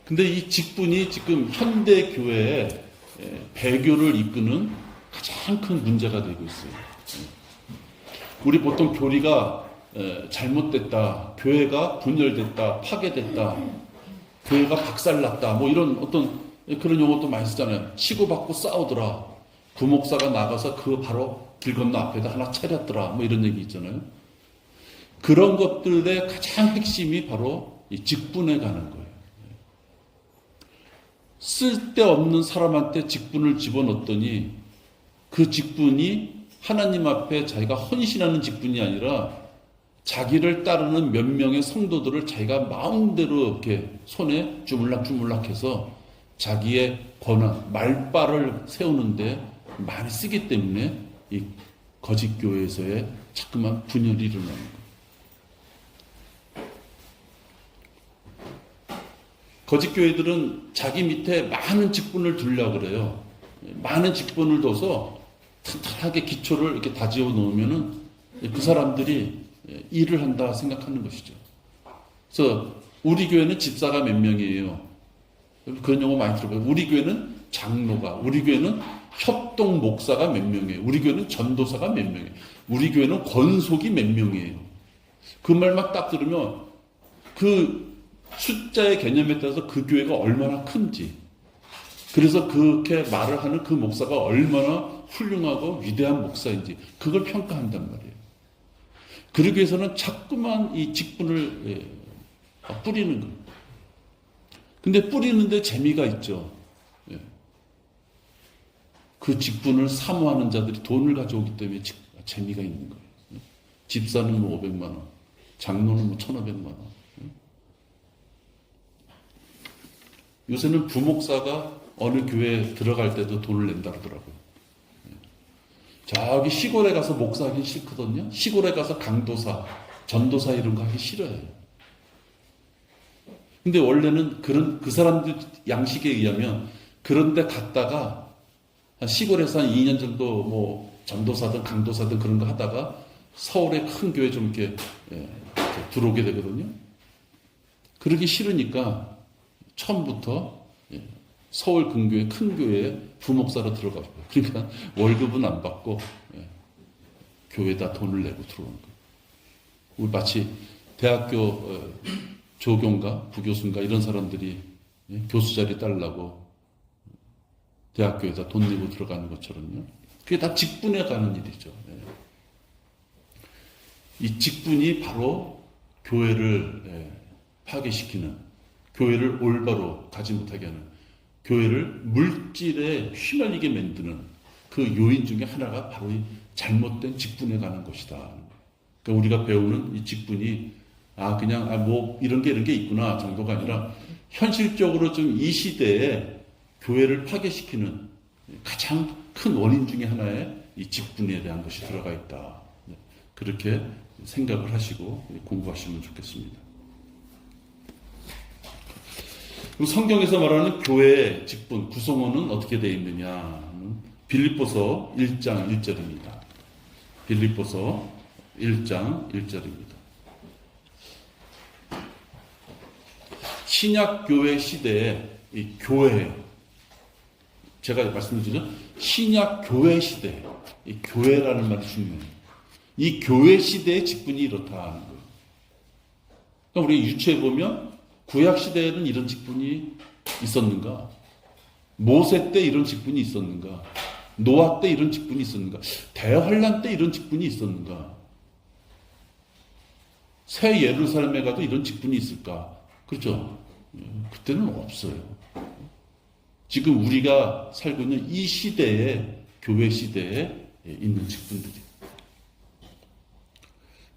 근데 이 직분이 지금 현대 교회의 배교를 이끄는 가장 큰 문제가 되고 있어요. 우리 보통 교리가 잘못됐다, 교회가 분열됐다, 파괴됐다, 교회가 박살났다, 뭐 이런 어떤 그런 용어도 많이 쓰잖아요. 치고받고 싸우더라. 부목사가 나가서 그 바로 길 건너 앞에다 하나 차렸더라. 뭐 이런 얘기 있잖아요. 그런 것들의 가장 핵심이 바로 이 직분에 가는 거예요. 쓸데없는 사람한테 직분을 집어넣었더니 그 직분이 하나님 앞에 자기가 헌신하는 직분이 아니라 자기를 따르는 몇 명의 성도들을 자기가 마음대로 이렇게 손에 주물락주물락해서 자기의 권한, 말발을 세우는데 많이 쓰기 때문에 이 거짓 교회에서의 자꾸만 분열이 일어나는 거예요. 거짓 교회들은 자기 밑에 많은 직분을 두려고 그래요. 많은 직분을 둬서 튼튼하게 기초를 이렇게 다지어 놓으면은 그 사람들이 일을 한다 생각하는 것이죠. 그래서 우리 교회는 집사가 몇 명이에요. 그런 용어 많이 들어봐요. 우리 교회는 장로가, 우리 교회는 협동 목사가 몇 명이에요. 우리 교회는 전도사가 몇 명이에요. 우리 교회는 권속이 몇 명이에요. 그 말만 딱 들으면 그 숫자의 개념에 따라서 그 교회가 얼마나 큰지, 그래서 그렇게 말을 하는 그 목사가 얼마나 훌륭하고 위대한 목사인지 그걸 평가한단 말이에요. 그러기 위해서는 자꾸만 이 직분을 뿌리는 거예요. 근데 뿌리는데 재미가 있죠. 그 직분을 사모하는 자들이 돈을 가져오기 때문에 재미가 있는 거예요. 집사는 뭐 500만 원, 장로는 뭐 1,500만 원. 요새는 부목사가 어느 교회에 들어갈 때도 돈을 낸다 그러더라고요. 저기 시골에 가서 목사하기 싫거든요. 시골에 가서 강도사, 전도사 이런 거 하기 싫어해요. 근데 원래는 그 사람들 양식에 의하면 그런 데 갔다가 시골에서 한 2년 정도 뭐 전도사든 강도사든 그런 거 하다가 서울의 큰 교회 좀 이렇게 들어오게 되거든요. 그러기 싫으니까 처음부터 서울 근교의 큰 교회에 부목사로 들어가고, 그러니까 월급은 안 받고 교회에다 돈을 내고 들어오는 거예요. 우리 마치 대학교 조교인가 부교수인가 이런 사람들이 교수 자리 따려고 대학교에다 돈 내고 들어가는 것처럼요. 그게 다 직분에 가는 일이죠. 이 직분이 바로 교회를 파괴시키는, 교회를 올바로 가지 못하게 하는, 교회를 물질에 휘말리게 만드는 그 요인 중에 하나가 바로 이 잘못된 직분에 가는 것이다. 그러니까 우리가 배우는 이 직분이 그냥 뭐 이런 게 있구나 정도가 아니라 현실적으로 좀 이 시대에 교회를 파괴시키는 가장 큰 원인 중에 하나에 이 직분에 대한 것이 들어가 있다. 그렇게 생각을 하시고 공부하시면 좋겠습니다. 그럼 성경에서 말하는 교회의 직분, 구성원은 어떻게 되어 있느냐? 빌립보서 1장 1절입니다. 빌립보서 1장 1절입니다. 신약교회 시대에 이 교회, 제가 말씀드리죠. 신약교회 시대, 이 교회라는 말이 중요해요. 이 교회 시대의 직분이 이렇다 하는 거예요. 그러니까 우리 유추해 보면 구약 시대에는 이런 직분이 있었는가? 모세 때 이런 직분이 있었는가? 노아 때 이런 직분이 있었는가? 대환란 때 이런 직분이 있었는가? 새 예루살렘에 가도 이런 직분이 있을까? 그렇죠? 그때는 없어요. 지금 우리가 살고 있는 이 시대에, 교회 시대에 있는 직분들이.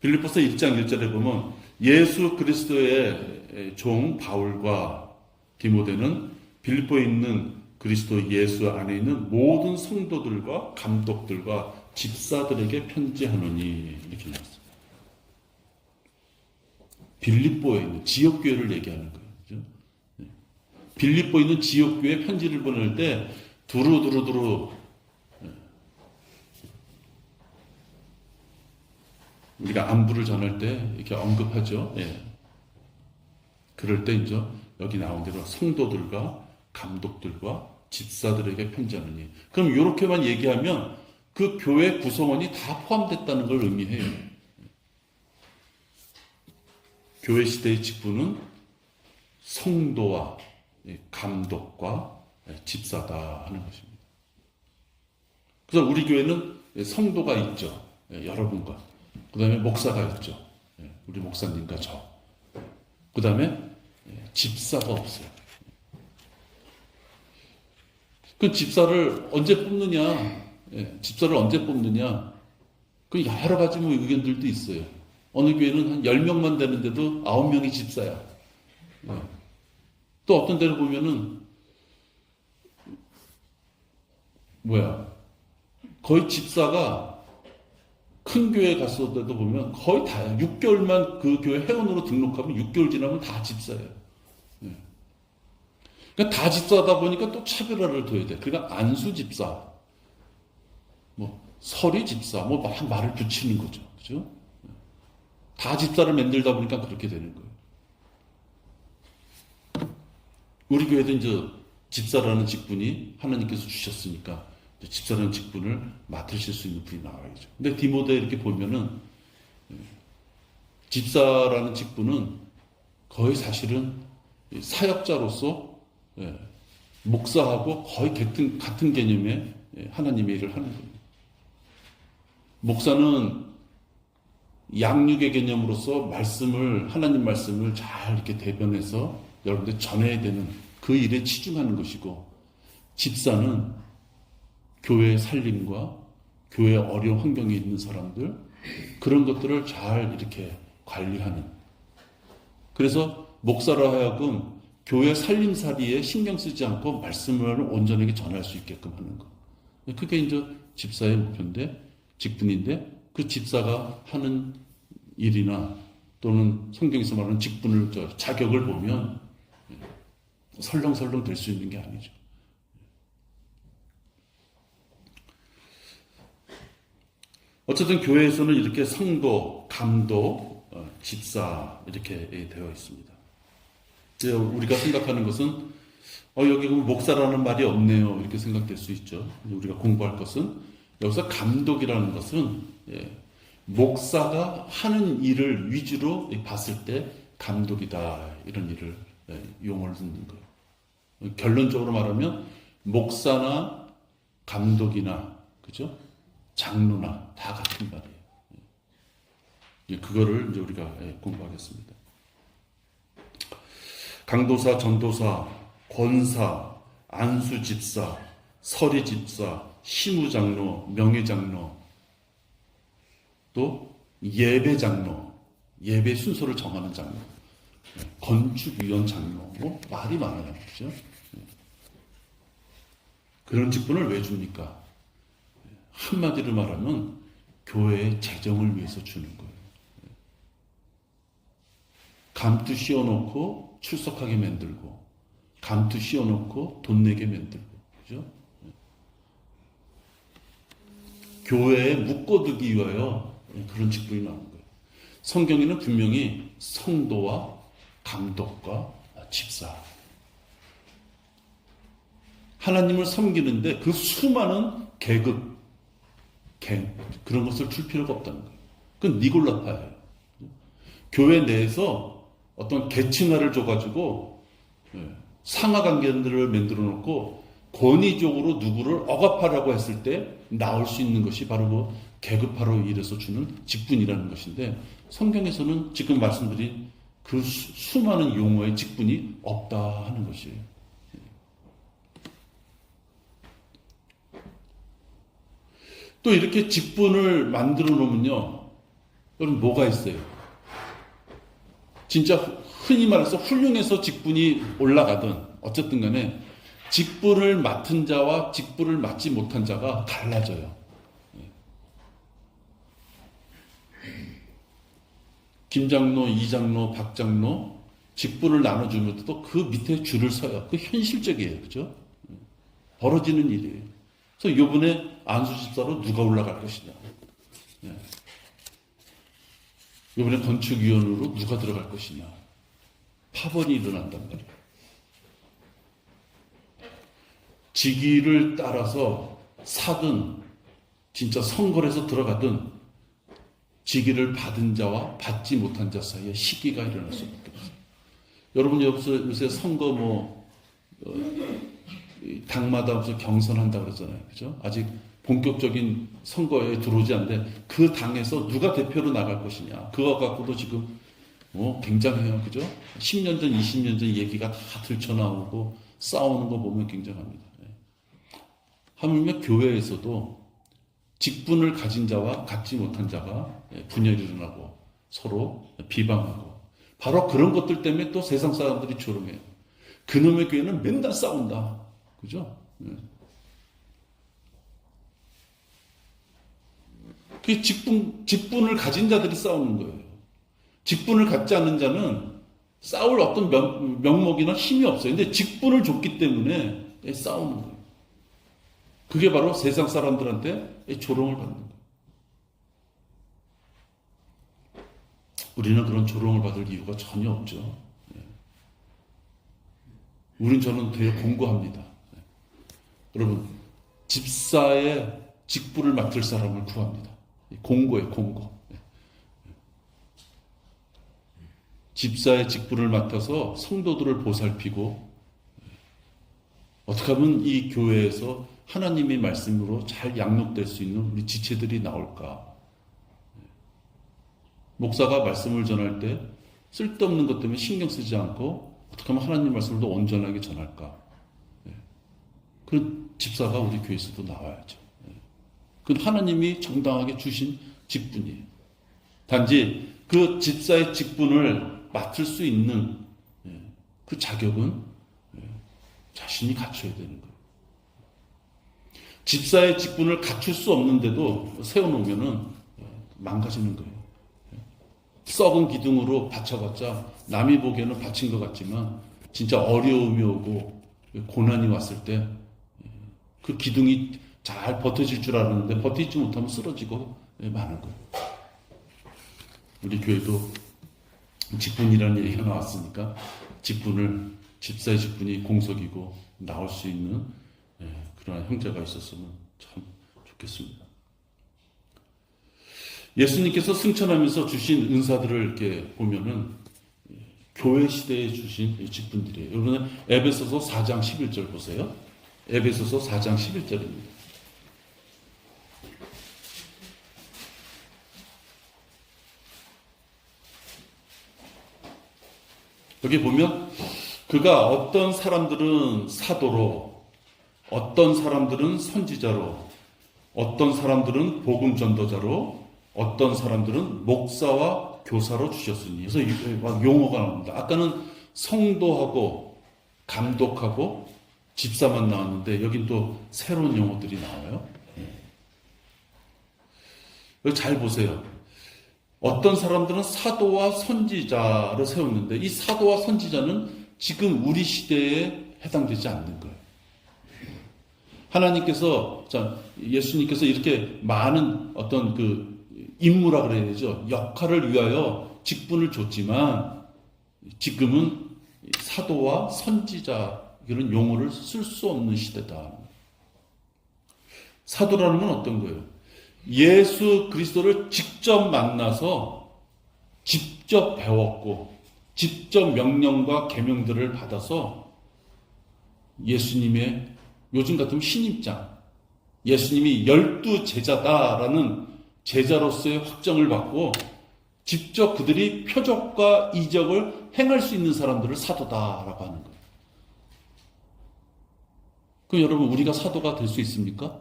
빌립보서 1장 1절에 보면 예수 그리스도의 종 바울과 디모데는 빌립보에 있는 그리스도 예수 안에 있는 모든 성도들과 감독들과 집사들에게 편지하노니, 이렇게 나왔습니다. 빌립보에 있는 지역교회를 얘기하는 거예요. 그죠? 빌립보에 있는 지역교회 편지를 보낼 때 두루두루 우리가 안부를 전할 때 이렇게 언급하죠. 그럴 때 이제 여기 나온 대로 성도들과 감독들과 집사들에게 편지하느니. 그럼 이렇게만 얘기하면 그 교회 구성원이 다 포함됐다는 걸 의미해요. 교회 시대의 직분은 성도와 감독과 집사다 하는 것입니다. 그래서 우리 교회는 성도가 있죠. 여러분과. 그 다음에 목사가 있죠. 우리 목사님과 저. 그 다음에 집사가 없어요. 그 집사를 언제 뽑느냐? 집사를 언제 뽑느냐? 그 여러 가지 의견들도 있어요. 어느 교회는 한 10명만 되는데도 9명이 집사야. 또 어떤 데를 보면은 거의 집사가 큰 교회 갔을 때도 보면 거의 다야. 6개월만 그 교회 회원으로 등록하면 6개월 지나면 다 집사예요. 그러니까 다 집사다 보니까 또 차별화를 둬야 돼. 그러니까 안수 집사, 서리 집사, 말을 붙이는 거죠. 그죠? 다 집사를 만들다 보니까 그렇게 되는 거예요. 우리 교회도 이제 집사라는 직분이 하나님께서 주셨으니까 집사라는 직분을 맡으실 수 있는 분이 나와야죠. 근데 디모데 이렇게 보면은 집사라는 직분은 거의 사실은 사역자로서 목사하고 거의 같은 개념의 하나님의 일을 하는 거예요. 목사는 양육의 개념으로서 하나님 말씀을 잘 이렇게 대변해서 여러분들 전해야 되는 그 일에 치중하는 것이고, 집사는 교회의 살림과 교회의 어려운 환경에 있는 사람들, 그런 것들을 잘 이렇게 관리하는. 그래서 목사로 하여금 교회 살림살이에 신경 쓰지 않고 말씀을 온전하게 전할 수 있게끔 하는 것. 그게 이제 집사의 목표인데, 직분인데, 그 집사가 하는 일이나 또는 성경에서 말하는 직분을, 자격을 보면 설렁설렁 될 수 있는 게 아니죠. 어쨌든 교회에서는 이렇게 성도, 감독, 집사 이렇게 되어 있습니다. 우리가 생각하는 것은 여기 목사라는 말이 없네요. 이렇게 생각될 수 있죠. 우리가 공부할 것은 여기서 감독이라는 것은 목사가 하는 일을 위주로 봤을 때 감독이다, 이런 일을 용어를 듣는 거예요. 결론적으로 말하면 목사나 감독이나, 그죠? 장로나 다 같은 말이에요. 그거를 이제 우리가 공부하겠습니다. 강도사, 전도사, 권사, 안수집사, 서리집사, 시무장로, 명예장로, 또 예배장로, 예배 순서를 정하는 장로, 건축위원 장로, 말이 많아요. 그죠? 그런 직분을 왜 줍니까? 한마디로 말하면 교회의 재정을 위해서 주는 거예요. 감투 씌워놓고 출석하게 만들고, 감투 씌워놓고 돈 내게 만들고, 그죠? 교회에 묶어두기 위하여 그런 직분이 나오는 거예요. 성경에는 분명히 성도와 감독과 집사, 하나님을 섬기는데 그 수많은 계급, 그런 것을 줄 필요가 없다는 거예요. 그건 니골라파예요. 교회 내에서 어떤 계층화를 줘가지고 상하 관계들을 만들어 놓고 권위적으로 누구를 억압하라고 했을 때 나올 수 있는 것이 바로 그 계급화로 인해서 주는 직분이라는 것인데, 성경에서는 지금 말씀드린 그 수많은 용어의 직분이 없다 하는 것이에요. 또 이렇게 직분을 만들어 놓으면요, 여러분 뭐가 있어요? 진짜 흔히 말해서 훌륭해서 직분이 올라가든 어쨌든 간에 직분을 맡은 자와 직분을 맡지 못한 자가 달라져요. 김장로, 이장로, 박장로 직분을 나눠주면서도 그 밑에 줄을 서요. 그 현실적이에요. 그죠? 벌어지는 일이에요. 그래서 이번에 안수집사로 누가 올라갈 것이냐. 이번에 건축위원으로 누가 들어갈 것이냐. 파벌이 일어난단 말이에요. 직위를 따라서 사든 진짜 선거에서 들어가든 직위를 받은 자와 받지 못한 자 사이에 시기가 일어날 수밖에 없어요. 여러분 요새 선거 당마다 무슨 경선한다 그러잖아요. 그죠? 아직 본격적인 선거에 들어오지 않는데 그 당에서 누가 대표로 나갈 것이냐. 그거 갖고도 지금 굉장해요. 그죠? 10년 전, 20년 전 얘기가 다 들쳐나오고 싸우는 거 보면 굉장합니다. 하물며 교회에서도 직분을 가진 자와 갖지 못한 자가 분열이 일어나고 서로 비방하고 바로 그런 것들 때문에 또 세상 사람들이 조롱해요. 그놈의 교회는 맨날 싸운다. 그죠? 그게 직분을 가진 자들이 싸우는 거예요. 직분을 갖지 않는 자는 싸울 어떤 명목이나 힘이 없어요. 근데 직분을 줬기 때문에 싸우는 거예요. 그게 바로 세상 사람들한테 조롱을 받는 거예요. 우리는 그런 조롱을 받을 이유가 전혀 없죠. 저는 되게 공고합니다. 여러분, 집사의 직분을 맡을 사람을 구합니다. 공고예요, 공고. 집사의 직분을 맡아서 성도들을 보살피고 어떻게 하면 이 교회에서 하나님의 말씀으로 잘 양육될 수 있는 우리 지체들이 나올까? 목사가 말씀을 전할 때 쓸데없는 것 때문에 신경 쓰지 않고 어떻게 하면 하나님 말씀을 더 온전하게 전할까? 그런 집사가 우리 교회에서도 나와야죠. 그건 하나님이 정당하게 주신 직분이에요. 단지 그 집사의 직분을 맡을 수 있는 그 자격은 자신이 갖춰야 되는 거예요. 집사의 직분을 갖출 수 없는데도 세워놓으면 망가지는 거예요. 썩은 기둥으로 받쳐봤자 남이 보기에는 받친 것 같지만 진짜 어려움이 오고 고난이 왔을 때 그 기둥이 잘 버텨질 줄 알았는데 버티지 못하면 쓰러지고 마는 거예요. 우리 교회도 직분이라는 얘기가 나왔으니까 집사의 직분이 공석이고 나올 수 있는 그런 형제가 있었으면 참 좋겠습니다. 예수님께서 승천하면서 주신 은사들을 이렇게 보면은 교회 시대에 주신 직분들이에요. 여러분 에베소서 4장 11절 보세요. 에베소서 4장 11절입니다. 여기 보면 그가 어떤 사람들은 사도로, 어떤 사람들은 선지자로, 어떤 사람들은 복음 전도자로, 어떤 사람들은 목사와 교사로 주셨으니. 그래서 막 용어가 나옵니다. 아까는 성도하고 감독하고 집사만 나왔는데 여긴 또 새로운 용어들이 나와요. 잘 보세요. 어떤 사람들은 사도와 선지자를 세웠는데 이 사도와 선지자는 지금 우리 시대에 해당되지 않는 거예요. 하나님께서, 예수님께서 이렇게 많은 어떤 임무라 그래야 되죠. 역할을 위하여 직분을 줬지만 지금은 사도와 선지자 이런 용어를 쓸 수 없는 시대다. 사도라는 건 어떤 거예요? 예수 그리스도를 직접 만나서 직접 배웠고 직접 명령과 계명들을 받아서 예수님의 요즘 같으면 신임장, 예수님이 12제자다라는 제자로서의 확정을 받고 직접 그들이 표적과 이적을 행할 수 있는 사람들을 사도다라고 하는 거예요. 그럼 여러분 우리가 사도가 될 수 있습니까?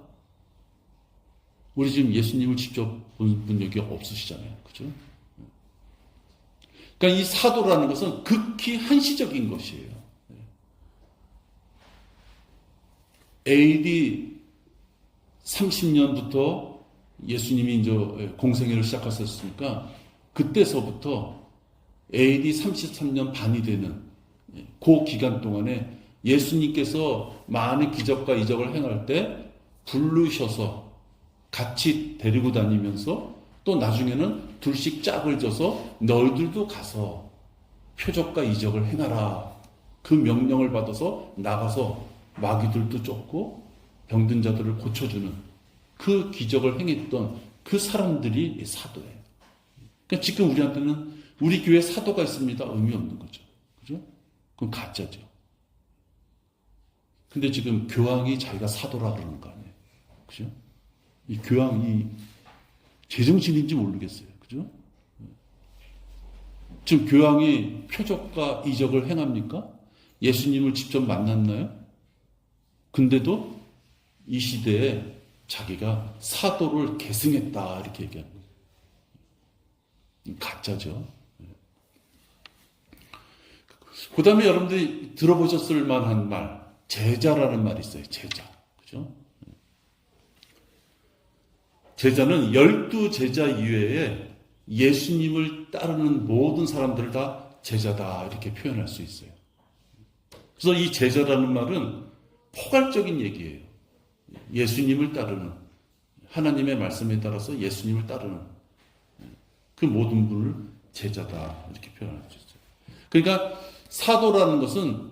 우리 지금 예수님을 직접 본 적이 없으시잖아요. 그죠? 그러니까 이 사도라는 것은 극히 한시적인 것이에요. AD 30년부터 예수님이 이제 공생애를 시작하셨으니까 그때서부터 AD 33년 반이 되는 그 기간 동안에 예수님께서 많은 기적과 이적을 행할 때 부르셔서 같이 데리고 다니면서 또 나중에는 둘씩 짝을 져서 너희들도 가서 표적과 이적을 행하라. 그 명령을 받아서 나가서 마귀들도 쫓고 병든 자들을 고쳐주는 그 기적을 행했던 그 사람들이 사도예요. 그러니까 지금 우리한테는 우리 교회에 사도가 있습니다. 의미 없는 거죠. 그죠? 그건 가짜죠. 근데 지금 교황이 자기가 사도라 그러는 거 아니에요. 그죠? 이 교황이 제정신인지 모르겠어요. 그죠? 지금 교황이 표적과 이적을 행합니까? 예수님을 직접 만났나요? 근데도 이 시대에 자기가 사도를 계승했다 이렇게 얘기하는 거예요. 가짜죠. 그 다음에 여러분들이 들어보셨을 만한 말, 제자라는 말이 있어요. 제자. 그죠? 제자는 12제자 이외에 예수님을 따르는 모든 사람들을 다 제자다 이렇게 표현할 수 있어요. 그래서 이 제자라는 말은 포괄적인 얘기예요. 예수님을 따르는, 하나님의 말씀에 따라서 예수님을 따르는 그 모든 분을 제자다 이렇게 표현할 수 있어요. 그러니까 사도라는 것은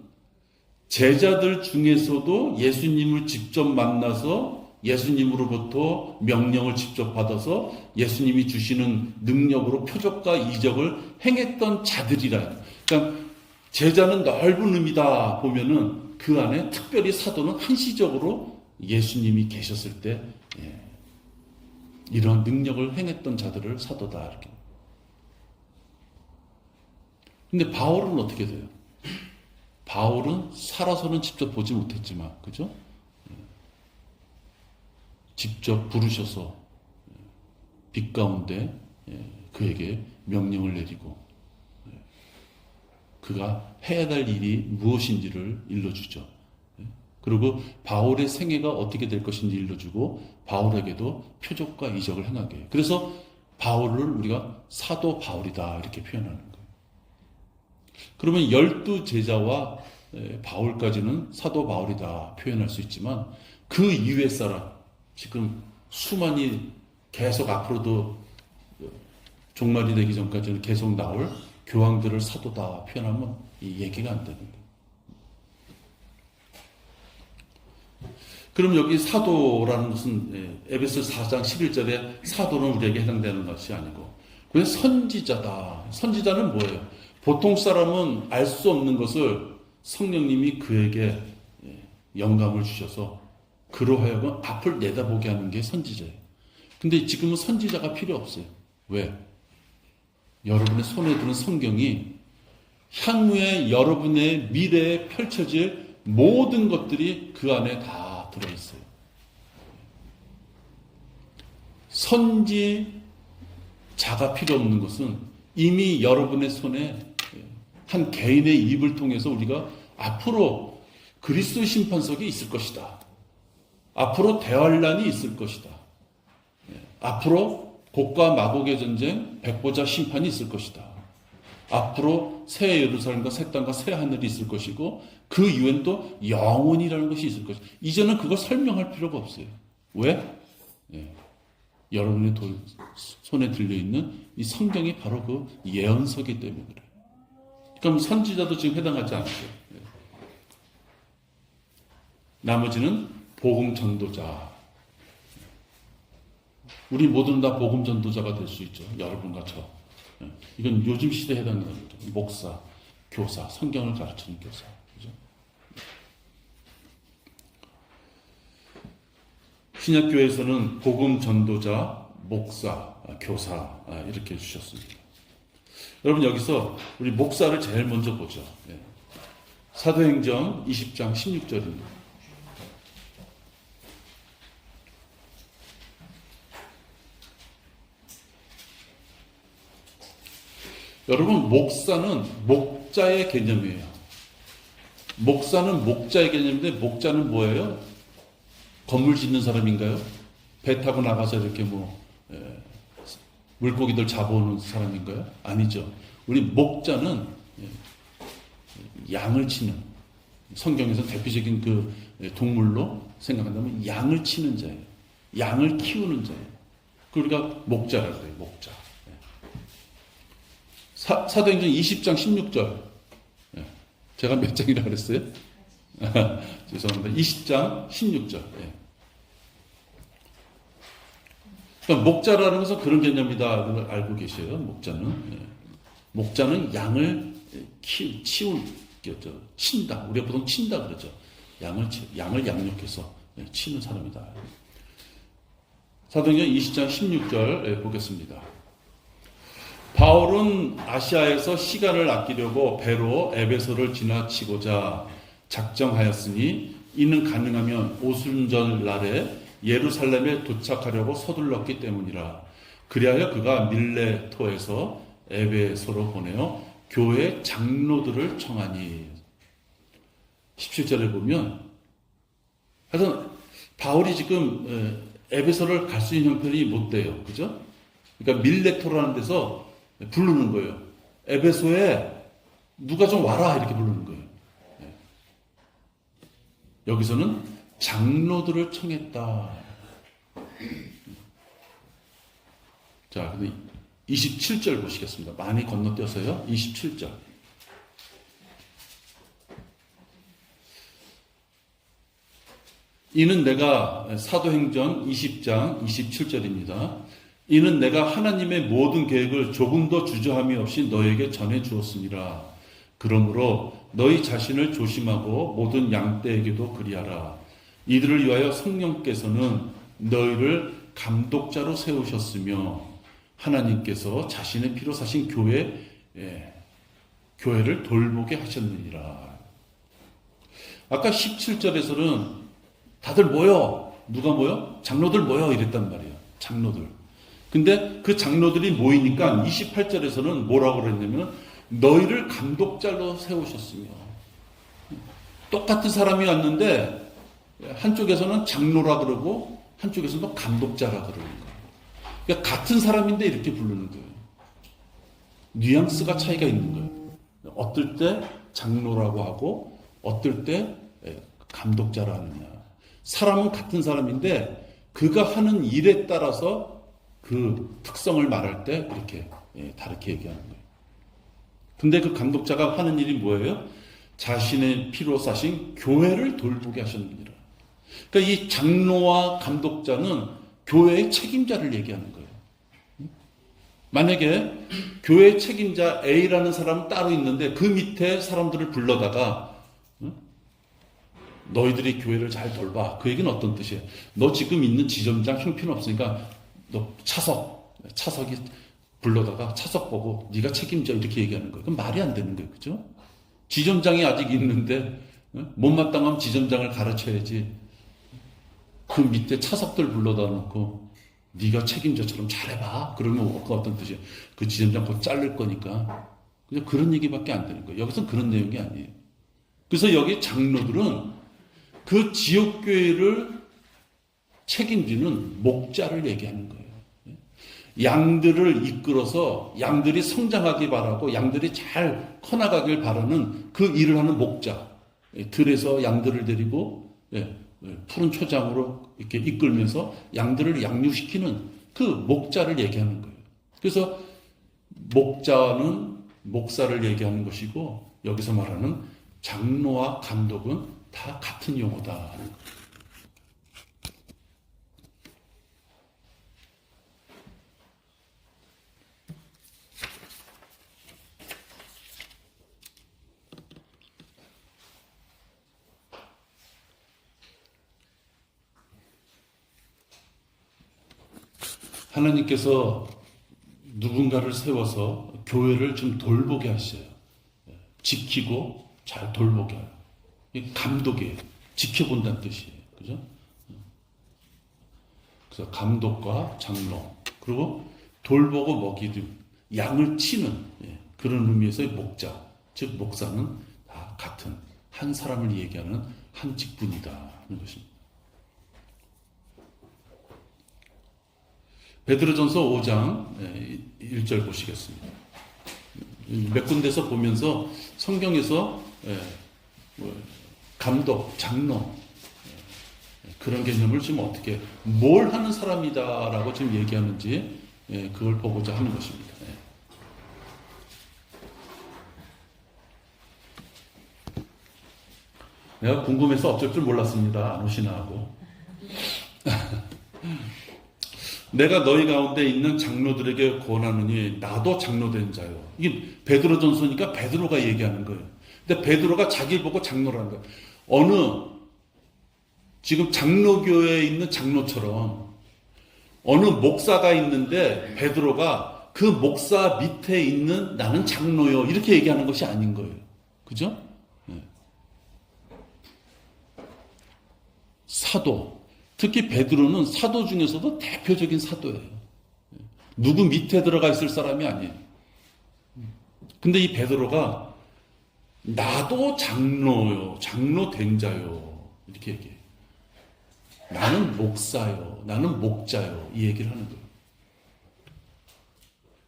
제자들 중에서도 예수님을 직접 만나서 예수님으로부터 명령을 직접 받아서 예수님이 주시는 능력으로 표적과 이적을 행했던 자들이라. 그러니까 제자는 넓은 의미다 보면은 그 안에 특별히 사도는 한시적으로 예수님이 계셨을 때 이런 능력을 행했던 자들을 사도다 이렇게. 근데 바울은 어떻게 돼요? 바울은 살아서는 직접 보지 못했지만, 그죠? 직접 부르셔서 빛 가운데 그에게 명령을 내리고 그가 해야 될 일이 무엇인지를 일러주죠. 그리고 바울의 생애가 어떻게 될 것인지 일러주고 바울에게도 표적과 이적을 행하게 해요. 그래서 바울을 우리가 사도 바울이다 이렇게 표현하는 거예요. 그러면 12제자와 바울까지는 사도 바울이다 표현할 수 있지만 그 이외의 사람, 지금 수많이 계속 앞으로도 종말이 되기 전까지는 계속 나올 교황들을 사도다 표현하면 이 얘기가 안 되는 거예요. 그럼 여기 사도라는 것은 에베소 4장 11절에 사도는 우리에게 해당되는 것이 아니고 그냥 선지자다. 선지자는 뭐예요? 보통 사람은 알 수 없는 것을 성령님이 그에게 영감을 주셔서 그로 하여금 앞을 내다보게 하는 게 선지자예요. 근데 지금은 선지자가 필요 없어요. 왜? 여러분의 손에 드는 성경이 향후에 여러분의 미래에 펼쳐질 모든 것들이 그 안에 다 들어있어요. 선지자가 필요 없는 것은 이미 여러분의 손에 한 개인의 입을 통해서 우리가 앞으로 그리스도 심판석이 있을 것이다. 앞으로 대환란이 있을 것이다. 앞으로 곡과 마곡의 전쟁, 백보자 심판이 있을 것이다. 앞으로 새 예루살렘과 새 땅과 새 하늘이 있을 것이고 그 이후엔 또 영원이라는 것이 있을 것이다. 이제는 그걸 설명할 필요가 없어요. 왜? 여러분의 손에 들려있는 이 성경이 바로 그 예언서기 때문에 그래요. 그럼 선지자도 지금 해당하지 않죠. 나머지는 복음 전도자. 우리 모두는 다 복음 전도자가 될 수 있죠. 여러분과 저. 이건 요즘 시대에 해당하는 거죠. 목사, 교사, 성경을 가르치는 교사. 그죠? 신약교회에서는 복음 전도자, 목사, 교사 이렇게 해주셨습니다. 여러분 여기서 우리 목사를 제일 먼저 보죠. 사도행전 20장 16절입니다. 여러분 목사는 목자의 개념이에요. 목사는 목자의 개념인데 목자는 뭐예요? 건물 짓는 사람인가요? 배 타고 나가서 이렇게 물고기들 잡아오는 사람인가요? 아니죠. 우리 목자는 양을 치는, 성경에서 대표적인 그 동물로 생각한다면 양을 치는 자예요. 양을 키우는 자예요. 우리가 목자라고 해요. 목자. 사도행전 20장 16절. 예. 제가 몇 장이라 그랬어요? 죄송합니다. 20장 16절. 예. 그러니까 목자라는 것은 그런 개념이다. 걸 알고 계셔요. 목자는. 예. 목자는 양을 친다. 우리가 보통 친다 그러죠. 양을 양육해서 치는 사람이다. 사도행전 20장 16절 보겠습니다. 바울은 아시아에서 시간을 아끼려고 배로 에베소를 지나치고자 작정하였으니 이는 가능하면 오순절 날에 예루살렘에 도착하려고 서둘렀기 때문이라. 그리하여 그가 밀레토에서 에베소로 보내어 교회 장로들을 청하니. 17절에 보면 하여튼 바울이 지금 에베소를 갈 수 있는 형편이 못 돼요. 그죠? 그러니까 밀레토라는 데서 부르는 거예요. 에베소에 누가 좀 와라 이렇게 부르는 거예요. 여기서는 장로들을 청했다. 자, 근데 27절 보시겠습니다. 많이 건너뛰어서요. 27절. 이는 내가 사도행전 20장 27절입니다. 이는 내가 하나님의 모든 계획을 조금 더 주저함이 없이 너에게 전해 주었습니다. 그러므로 너희 자신을 조심하고 모든 양떼에게도 그리하라. 이들을 위하여 성령께서는 너희를 감독자로 세우셨으며 하나님께서 자신의 피로 사신 교회를 돌보게 하셨느니라. 아까 17절에서는 다들 모여. 누가 모여? 장로들 모여 이랬단 말이에요. 장로들. 근데 그 장로들이 모이니까 28절에서는 뭐라고 그랬냐면 너희를 감독자로 세우셨으며. 똑같은 사람이 왔는데 한쪽에서는 장로라 그러고 한쪽에서는 감독자라 그러는 거예요. 그러니까 같은 사람인데 이렇게 부르는 거예요. 뉘앙스가 차이가 있는 거예요. 어떨 때 장로라고 하고 어떨 때 감독자라 하느냐. 사람은 같은 사람인데 그가 하는 일에 따라서 그 특성을 말할 때 이렇게 다르게 얘기하는 거예요. 근데 그 감독자가 하는 일이 뭐예요? 자신의 피로 사신 교회를 돌보게 하셨느니라. 그러니까 이 장로와 감독자는 교회의 책임자를 얘기하는 거예요. 만약에 교회의 책임자 A라는 사람은 따로 있는데 그 밑에 사람들을 불러다가 너희들이 교회를 잘 돌봐. 그 얘기는 어떤 뜻이에요? 너 지금 있는 지점장 형편없으니까 너 차석이 불러다가 차석 보고 네가 책임져 이렇게 얘기하는 거예요. 그럼 말이 안 되는 거예요. 그죠? 지점장이 아직 있는데 못마땅하면 지점장을 가르쳐야지. 그 밑에 차석들 불러다 놓고 네가 책임져처럼 잘해봐. 그러면 그 어떤 뜻이에요? 그 지점장 곧 자를 거니까. 그냥 그런 얘기밖에 안 되는 거예요. 여기서 그런 내용이 아니에요. 그래서 여기 장로들은 그 지역교회를 책임지는 목자를 얘기하는 거예요. 양들을 이끌어서 양들이 성장하기 바라고 양들이 잘 커나가길 바라는 그 일을 하는 목자. 들에서 양들을 데리고 푸른 초장으로 이렇게 이끌면서 양들을 양육시키는 그 목자를 얘기하는 거예요. 그래서 목자는 목사를 얘기하는 것이고 여기서 말하는 장로와 감독은 다 같은 용어다. 하나님께서 누군가를 세워서 교회를 좀 돌보게 하셔요. 지키고 잘 돌보게 해요. 감독이에요. 지켜본다는 뜻이에요. 그죠? 그래서 감독과 장로, 그리고 돌보고 먹이는, 양을 치는 그런 의미에서의 목자, 즉 목사는 다 같은 한 사람을 얘기하는 한 직분이다 하는 것입니다. 베드로전서 5장 1절 보시겠습니다. 몇 군데서 보면서 성경에서 감독, 장로 그런 개념을 지금 어떻게 뭘 하는 사람이다라고 지금 얘기하는지 그걸 보고자 하는 것입니다. 내가 궁금해서 어쩔 줄 몰랐습니다. 안 오시나 하고. 내가 너희 가운데 있는 장로들에게 권하느니 나도 장로된 자요. 이게 베드로전서니까 베드로가 얘기하는 거예요. 근데 베드로가 자기를 보고 장로라는 거예요. 어느 지금 장로교회에 있는 장로처럼 어느 목사가 있는데 베드로가 그 목사 밑에 있는 나는 장로요 이렇게 얘기하는 것이 아닌 거예요. 그죠? 네. 사도. 특히 베드로는 사도 중에서도 대표적인 사도예요. 누구 밑에 들어가 있을 사람이 아니에요. 근데 이 베드로가 나도 장로요, 장로 된 자요 이렇게 얘기해요. 나는 목사요, 나는 목자요 이 얘기를 하는 거예요.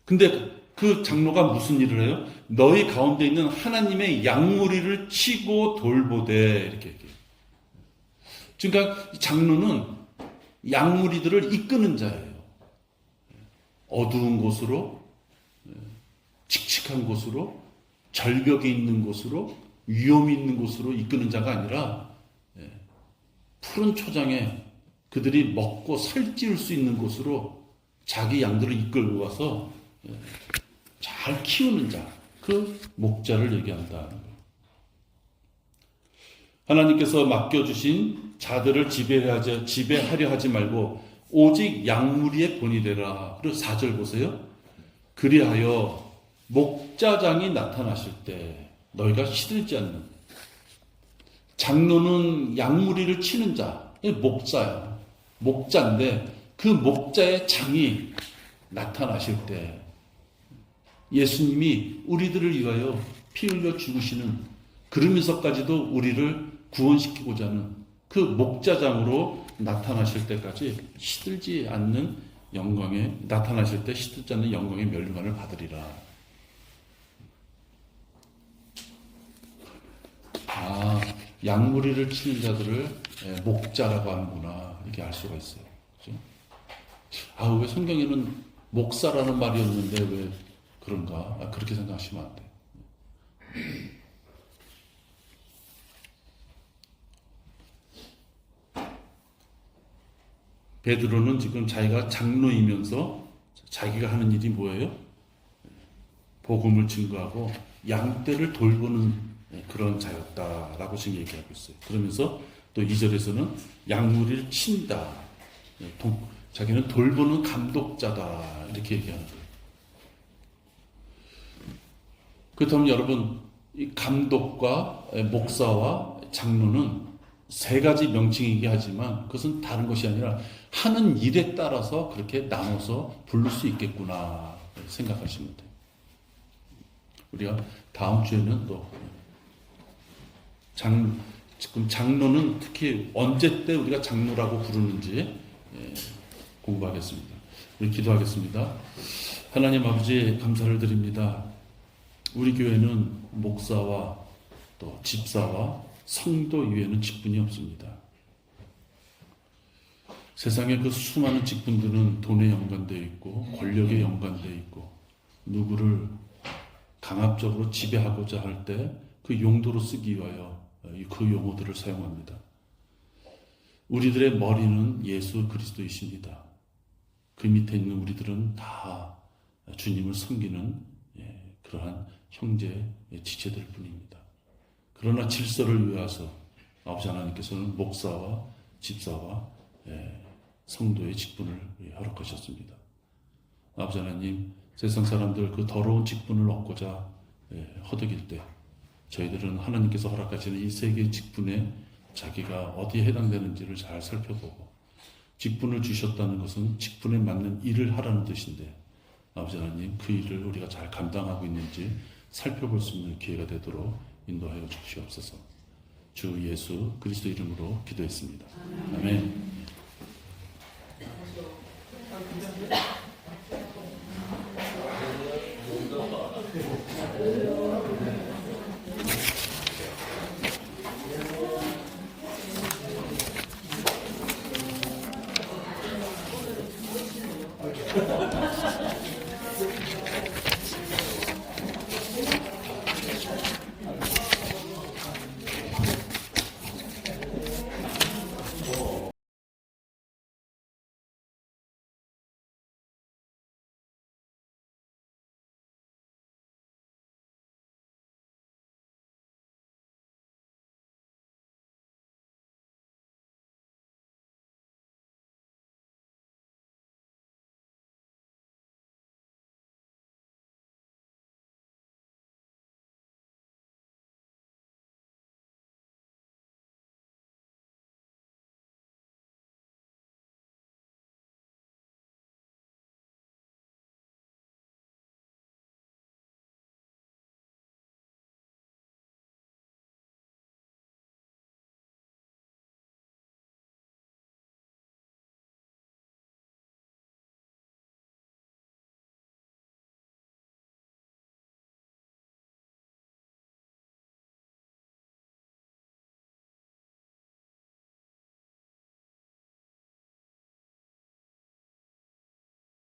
근데 그 장로가 무슨 일을 해요? 너희 가운데 있는 하나님의 양무리를 치고 돌보되 이렇게 얘기해요. 그러니까 장로는 양무리들을 이끄는 자예요. 어두운 곳으로, 칙칙한 곳으로, 절벽이 있는 곳으로, 위험이 있는 곳으로 이끄는 자가 아니라 푸른 초장에 그들이 먹고 살찌울 수 있는 곳으로 자기 양들을 이끌고 가서 잘 키우는 자, 그 목자를 얘기한다는 거예요. 하나님께서 맡겨주신 자들을 지배하려 하지 말고 오직 양무리의 본이 되라. 그리고 4절 보세요. 그리하여 목자장이 나타나실 때 너희가 시들지 않는. 장로는 양무리를 치는 자, 목자예요. 목자인데 그 목자의 장이 나타나실 때 예수님이 우리들을 위하여 피 흘려 죽으시는, 그러면서까지도 우리를 구원시키고자 하는 그 목자장으로 나타나실 때까지 시들지 않는 영광에, 나타나실 때 시들지 않는 영광의 멸류관을 받으리라. 아, 양무리를 치는 자들을 목자라고 하는구나 이렇게 알 수가 있어요. 그렇죠? 아, 왜 성경에는 목사라는 말이었는데 왜 그런가? 아, 그렇게 생각하시면 안 돼요. 베드로는 지금 자기가 장로이면서 자기가 하는 일이 뭐예요? 복음을 증거하고 양떼를 돌보는 그런 자였다라고 지금 얘기하고 있어요. 그러면서 또 2절에서는 양무리를 친다. 자기는 돌보는 감독자다. 이렇게 얘기하는 거예요. 그렇다면 여러분, 이 감독과 목사와 장로는 세 가지 명칭이긴 하지만 그것은 다른 것이 아니라 하는 일에 따라서 그렇게 나눠서 부를 수 있겠구나 생각하시면 돼요. 우리가 다음 주에는 또 지금 장로는 특히 언제 때 우리가 장로라고 부르는지 공부하겠습니다. 우리 기도하겠습니다. 하나님 아버지 감사를 드립니다. 우리 교회는 목사와 또 집사와 성도 이외에는 직분이 없습니다. 세상에 그 수많은 직분들은 돈에 연관되어 있고 권력에 연관되어 있고 누구를 강압적으로 지배하고자 할 때 그 용도로 쓰기 위하여 그 용어들을 사용합니다. 우리들의 머리는 예수 그리스도이십니다. 그 밑에 있는 우리들은 다 주님을 섬기는 그러한 형제 지체들 뿐입니다. 그러나 질서를 위해서 아버지 하나님께서는 목사와 집사와 성도의 직분을 허락하셨습니다. 아버지 하나님, 세상 사람들 그 더러운 직분을 얻고자 허덕일 때 저희들은 하나님께서 허락하시는 이 세 개의 직분에 자기가 어디에 해당되는지를 잘 살펴보고, 직분을 주셨다는 것은 직분에 맞는 일을 하라는 뜻인데 아버지 하나님, 그 일을 우리가 잘 감당하고 있는지 살펴볼 수 있는 기회가 되도록 인도하여 주시옵소서. 주 예수 그리스도 이름으로 기도했습니다. 아멘.